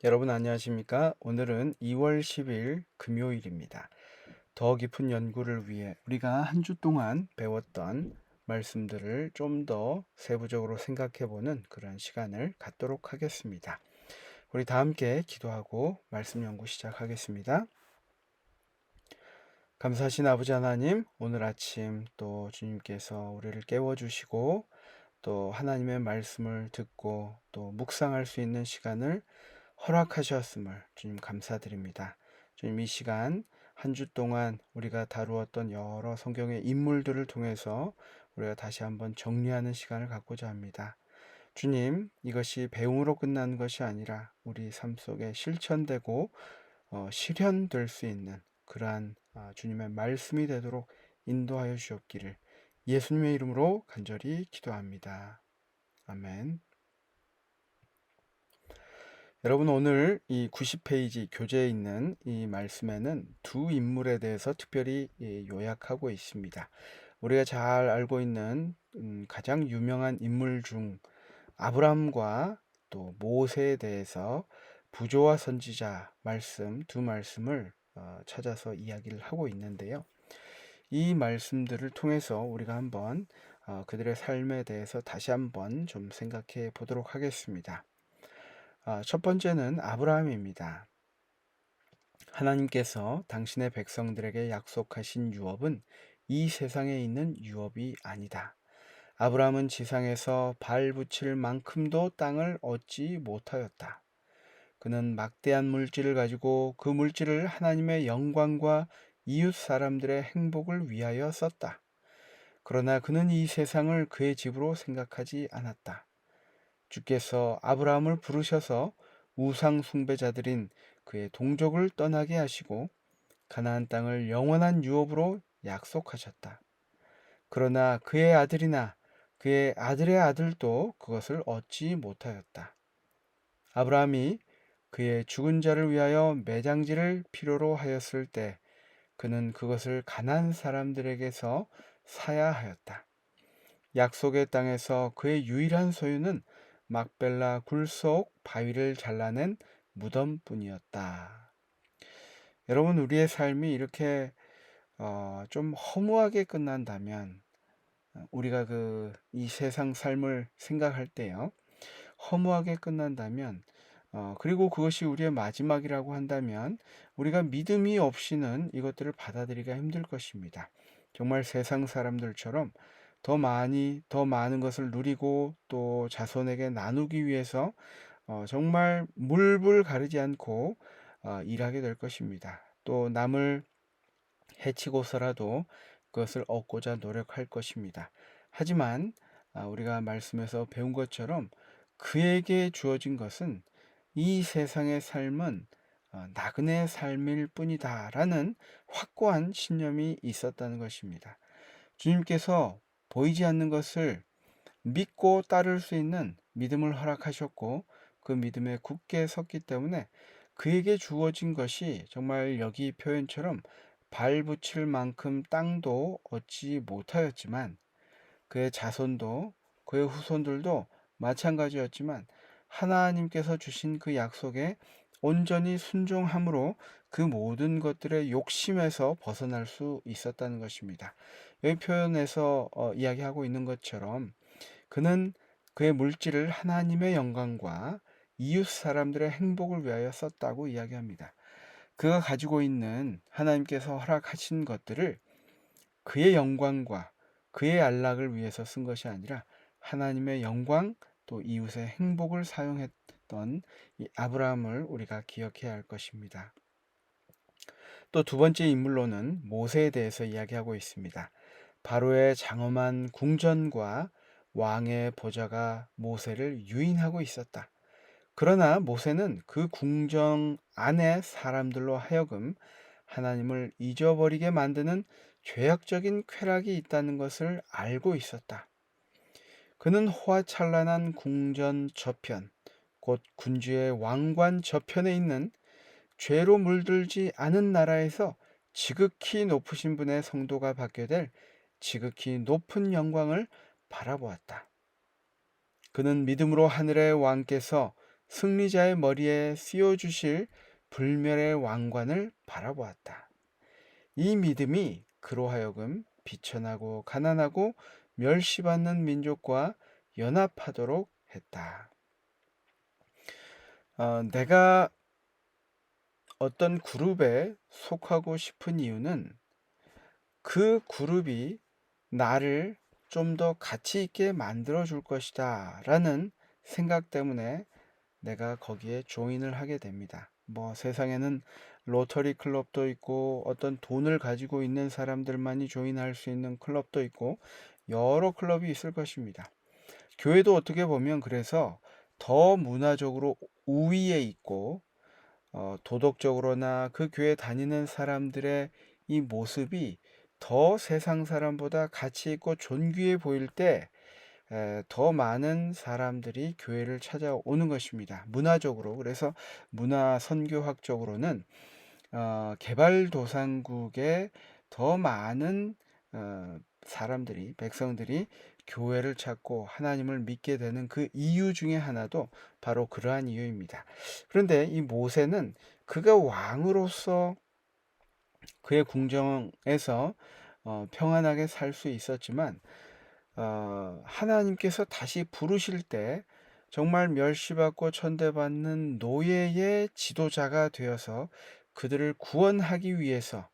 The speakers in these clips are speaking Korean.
여러분 안녕하십니까? 오늘은 2월 10일 금요일입니다. 더 깊은 연구를 위해 우리가 한 주 동안 배웠던 말씀들을 좀 더 세부적으로 생각해 보는 그런 시간을 갖도록 하겠습니다. 우리 다 함께 기도하고 말씀 연구 시작하겠습니다. 감사하신 아버지 하나님, 오늘 아침 또 주님께서 우리를 깨워주시고 또 하나님의 말씀을 듣고 또 묵상할 수 있는 시간을 허락하셨음을 주님 감사드립니다. 주님 이 시간 한 주 동안 우리가 다루었던 여러 성경의 인물들을 통해서 우리가 다시 한번 정리하는 시간을 갖고자 합니다. 주님, 이것이 배움으로 끝나는 것이 아니라 우리 삶 속에 실천되고 실현될 수 있는 그러한 주님의 말씀이 되도록 인도하여 주옵기를 예수님의 이름으로 간절히 기도합니다. 아멘. 여러분 오늘 이 90페이지 교재에 있는 이 말씀에는 두 인물에 대해서 특별히 요약하고 있습니다. 우리가 잘 알고 있는 가장 유명한 인물 중 아브람과 또 모세에 대해서 부조와 선지자 말씀 두 말씀을 찾아서 이야기를 하고 있는데요. 이 말씀들을 통해서 우리가 한번 그들의 삶에 대해서 다시 한번 좀 생각해 보도록 하겠습니다. 첫 번째는 아브라함입니다. 하나님께서 당신의 백성들에게 약속하신 유업은 이 세상에 있는 유업이 아니다. 아브라함은 지상에서 발 붙일 만큼도 땅을 얻지 못하였다. 그는 막대한 물질을 가지고 그 물질을 하나님의 영광과 이웃 사람들의 행복을 위하여 썼다. 그러나 그는 이 세상을 그의 집으로 생각하지 않았다. 주께서 아브라함을 부르셔서 우상 숭배자들인 그의 동족을 떠나게 하시고 가나안 땅을 영원한 유업으로 약속하셨다. 그러나 그의 아들이나 그의 아들의 아들도 그것을 얻지 못하였다. 아브라함이 그의 죽은 자를 위하여 매장지를 필요로 하였을 때 그는 그것을 가나안 사람들에게서 사야 하였다. 약속의 땅에서 그의 유일한 소유는 막벨라 굴 속 바위를 잘라낸 무덤뿐이었다. 여러분, 우리의 삶이 이렇게 좀 허무하게 끝난다면 우리가 이 세상 삶을 생각할 때요, 허무하게 끝난다면 그리고 그것이 우리의 마지막이라고 한다면 우리가 믿음이 없이는 이것들을 받아들이기가 힘들 것입니다. 정말 세상 사람들처럼 더 많은 것을 누리고 또 자손에게 나누기 위해서 정말 물불 가리지 않고 일하게 될 것입니다. 또 남을 해치고서라도 그것을 얻고자 노력할 것입니다. 하지만 우리가 말씀에서 배운 것처럼 그에게 주어진 것은 이 세상의 삶은 나그네 삶일 뿐이다라는 확고한 신념이 있었다는 것입니다. 주님께서 보이지 않는 것을 믿고 따를 수 있는 믿음을 허락하셨고 그 믿음에 굳게 섰기 때문에 그에게 주어진 것이 정말 여기 표현처럼 발붙일 만큼 땅도 얻지 못하였지만 그의 자손도 그의 후손들도 마찬가지였지만 하나님께서 주신 그 약속에 온전히 순종함으로 그 모든 것들의 욕심에서 벗어날 수 있었다는 것입니다. 여기 표현에서 이야기하고 있는 것처럼 그는 그의 물질을 하나님의 영광과 이웃 사람들의 행복을 위하여 썼다고 이야기합니다. 그가 가지고 있는 하나님께서 허락하신 것들을 그의 영광과 그의 안락을 위해서 쓴 것이 아니라 하나님의 영광 또 이웃의 행복을 사용했던 이 아브라함을 우리가 기억해야 할 것입니다. 또 두 번째 인물로는 모세에 대해서 이야기하고 있습니다. 바로의 장엄한 궁전과 왕의 보좌가 모세를 유인하고 있었다. 그러나 모세는 그 궁정 안의 사람들로 하여금 하나님을 잊어버리게 만드는 죄악적인 쾌락이 있다는 것을 알고 있었다. 그는 호화찬란한 궁전 저편, 곧 군주의 왕관 저편에 있는 죄로 물들지 않은 나라에서 지극히 높으신 분의 성도가 받게 될 지극히 높은 영광을 바라보았다. 그는 믿음으로 하늘의 왕께서 승리자의 머리에 씌워주실 불멸의 왕관을 바라보았다. 이 믿음이 그로 하여금 비천하고 가난하고 멸시받는 민족과 연합하도록 했다. 내가 어떤 그룹에 속하고 싶은 이유는 그 그룹이 나를 좀 더 가치 있게 만들어 줄 것이다 라는 생각 때문에 내가 거기에 조인을 하게 됩니다. 뭐 세상에는 로터리 클럽도 있고 어떤 돈을 가지고 있는 사람들만이 조인할 수 있는 클럽도 있고 여러 클럽이 있을 것입니다. 교회도 어떻게 보면 그래서 더 문화적으로 우위에 있고 도덕적으로나 그 교회 다니는 사람들의 이 모습이 더 세상 사람보다 가치 있고 존귀해 보일 때 더 많은 사람들이 교회를 찾아오는 것입니다. 문화적으로. 그래서 문화 선교학적으로는 개발도상국에 더 많은 사람들이, 백성들이 교회를 찾고 하나님을 믿게 되는 그 이유 중에 하나도 바로 그러한 이유입니다. 그런데 이 모세는 그가 왕으로서 그의 궁정에서 평안하게 살 수 있었지만 하나님께서 다시 부르실 때 정말 멸시받고 천대받는 노예의 지도자가 되어서 그들을 구원하기 위해서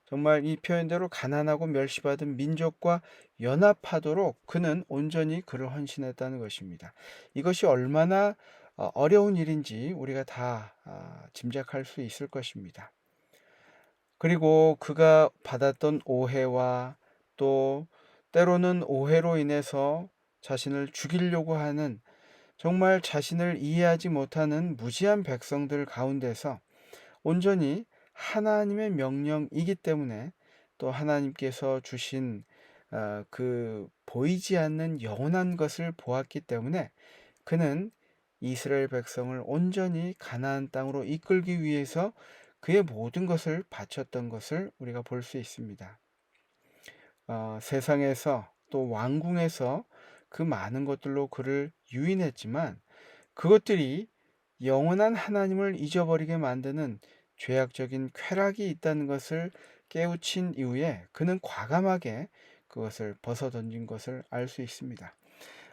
정말 이 표현대로 가난하고 멸시받은 민족과 연합하도록 그는 온전히 그를 헌신했다는 것입니다. 이것이 얼마나 어려운 일인지 우리가 다 짐작할 수 있을 것입니다. 그리고 그가 받았던 오해와 또 때로는 오해로 인해서 자신을 죽이려고 하는 정말 자신을 이해하지 못하는 무지한 백성들 가운데서 온전히 하나님의 명령이기 때문에 또 하나님께서 주신 그 보이지 않는 영원한 것을 보았기 때문에 그는 이스라엘 백성을 온전히 가나안 땅으로 이끌기 위해서 그의 모든 것을 바쳤던 것을 우리가 볼 수 있습니다. 세상에서 또 왕궁에서 그 많은 것들로 그를 유인했지만 그것들이 영원한 하나님을 잊어버리게 만드는 죄악적인 쾌락이 있다는 것을 깨우친 이후에 그는 과감하게 그것을 벗어던진 것을 알 수 있습니다.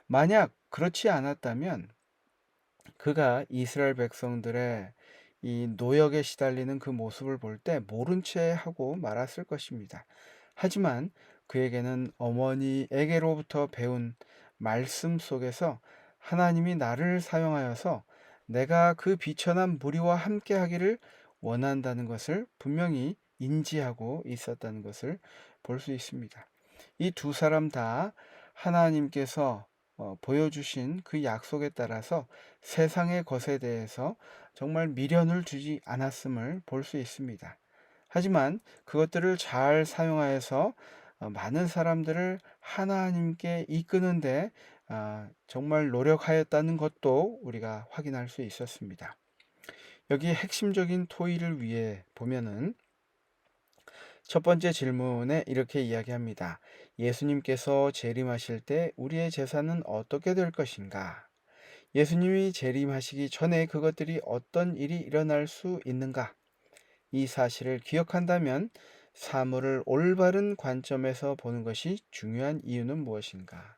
만약 그렇지 않았다면 그가 이스라엘 백성들의 이 노역에 시달리는 그 모습을 볼 때 모른 채 하고 말았을 것입니다. 하지만 그에게는 어머니에게로부터 배운 말씀 속에서 하나님이 나를 사용하여서 내가 그 비천한 무리와 함께 하기를 원한다는 것을 분명히 인지하고 있었다는 것을 볼 수 있습니다. 이 두 사람 다 하나님께서 보여주신 그 약속에 따라서 세상의 것에 대해서 정말 미련을 주지 않았음을 볼 수 있습니다. 하지만 그것들을 잘 사용하여서 많은 사람들을 하나님께 이끄는데 정말 노력하였다는 것도 우리가 확인할 수 있었습니다. 여기 핵심적인 토의를 위해 보면은 첫 번째 질문에 이렇게 이야기합니다. 예수님께서 재림하실 때 우리의 재산은 어떻게 될 것인가? 예수님이 재림하시기 전에 그것들이 어떤 일이 일어날 수 있는가? 이 사실을 기억한다면 사물을 올바른 관점에서 보는 것이 중요한 이유는 무엇인가?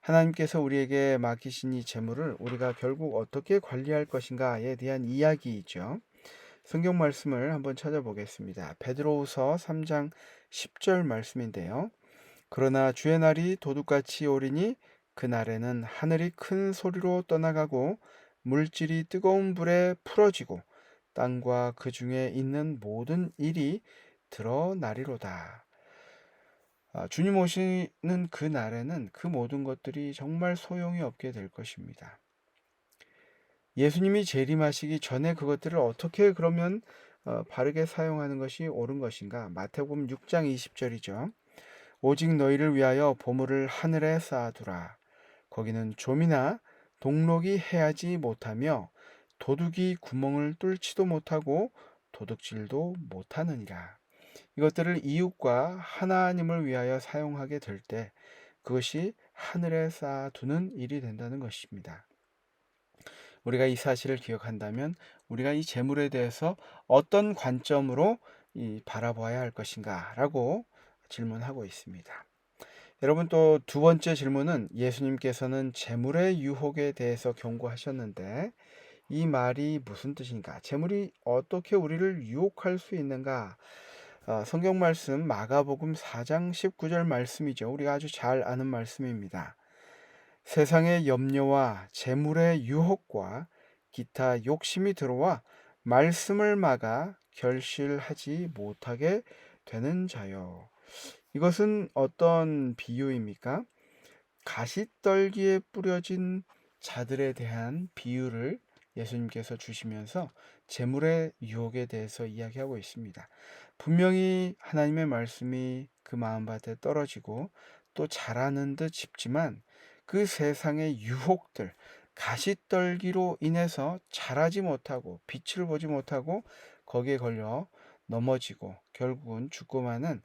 하나님께서 우리에게 맡기신 이 재물을 우리가 결국 어떻게 관리할 것인가에 대한 이야기이죠. 성경 말씀을 한번 찾아보겠습니다. 베드로후서 3장 10절 말씀인데요. 그러나 주의 날이 도둑같이 오리니 그날에는 하늘이 큰 소리로 떠나가고 물질이 뜨거운 불에 풀어지고 땅과 그 중에 있는 모든 일이 드러나리로다. 주님 오시는 그 날에는 그 모든 것들이 정말 소용이 없게 될 것입니다. 예수님이 재림하시기 전에 그것들을 어떻게 그러면 바르게 사용하는 것이 옳은 것인가? 마태복음 6장 20절이죠. 오직 너희를 위하여 보물을 하늘에 쌓아두라. 거기는 좀이나 동록이 해하지 못하며 도둑이 구멍을 뚫지도 못하고 도둑질도 못하느니라. 이것들을 이웃과 하나님을 위하여 사용하게 될 때 그것이 하늘에 쌓아두는 일이 된다는 것입니다. 우리가 이 사실을 기억한다면 우리가 이 재물에 대해서 어떤 관점으로 바라보아야 할 것인가 라고 질문하고 있습니다. 여러분, 또 두 번째 질문은 예수님께서는 재물의 유혹에 대해서 경고하셨는데 이 말이 무슨 뜻인가? 재물이 어떻게 우리를 유혹할 수 있는가? 성경 말씀 마가복음 4장 19절 말씀이죠. 우리가 아주 잘 아는 말씀입니다. 세상의 염려와 재물의 유혹과 기타 욕심이 들어와 말씀을 막아 결실하지 못하게 되는 자요. 이것은 어떤 비유입니까? 가시떨기에 뿌려진 자들에 대한 비유를 예수님께서 주시면서 재물의 유혹에 대해서 이야기하고 있습니다. 분명히 하나님의 말씀이 그 마음밭에 떨어지고 또 자라는 듯 싶지만 그 세상의 유혹들, 가시떨기로 인해서 자라지 못하고 빛을 보지 못하고 거기에 걸려 넘어지고 결국은 죽고 마는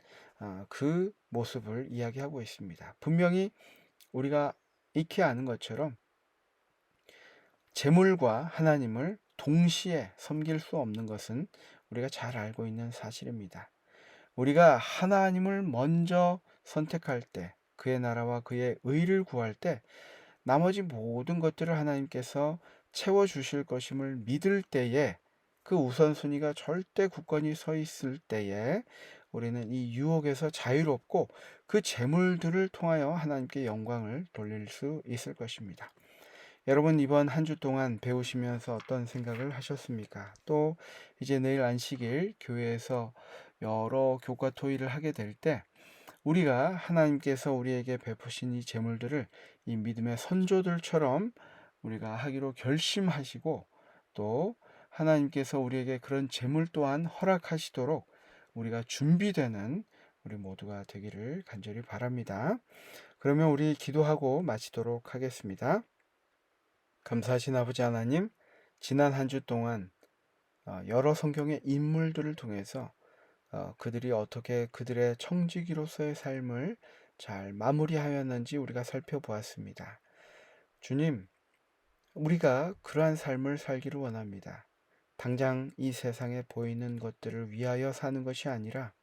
그 모습을 이야기하고 있습니다. 분명히 우리가 익히 아는 것처럼 재물과 하나님을 동시에 섬길 수 없는 것은 우리가 잘 알고 있는 사실입니다. 우리가 하나님을 먼저 선택할 때, 그의 나라와 그의 의를 구할 때 나머지 모든 것들을 하나님께서 채워주실 것임을 믿을 때에, 그 우선순위가 절대 굳건히 서 있을 때에 우리는 이 유혹에서 자유롭고 그 재물들을 통하여 하나님께 영광을 돌릴 수 있을 것입니다. 여러분, 이번 한 주 동안 배우시면서 어떤 생각을 하셨습니까? 또 이제 내일 안식일 교회에서 여러 교과 토의를 하게 될 때 우리가 하나님께서 우리에게 베푸신 이 재물들을 이 믿음의 선조들처럼 우리가 하기로 결심하시고, 또 하나님께서 우리에게 그런 재물 또한 허락하시도록 우리가 준비되는 우리 모두가 되기를 간절히 바랍니다. 그러면 우리 기도하고 마치도록 하겠습니다. 감사하신 아버지 하나님, 지난 한 주 동안 여러 성경의 인물들을 통해서 그들이 어떻게 그들의 청지기로서의 삶을 잘 마무리하였는지 우리가 살펴보았습니다. 주님, 우리가 그러한 삶을 살기를 원합니다. 당장 이 세상에 보이는 것들을 위하여 사는 것이 아니라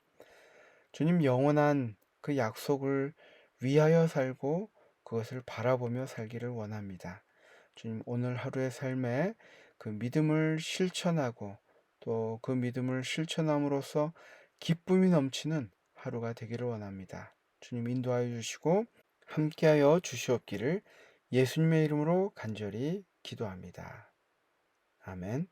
주님 영원한 그 약속을 위하여 살고 그것을 바라보며 살기를 원합니다. 주님, 오늘 하루의 삶에 그 믿음을 실천하고 또 그 믿음을 실천함으로써 기쁨이 넘치는 하루가 되기를 원합니다. 주님 인도하여 주시고 함께하여 주시옵기를 예수님의 이름으로 간절히 기도합니다. 아멘.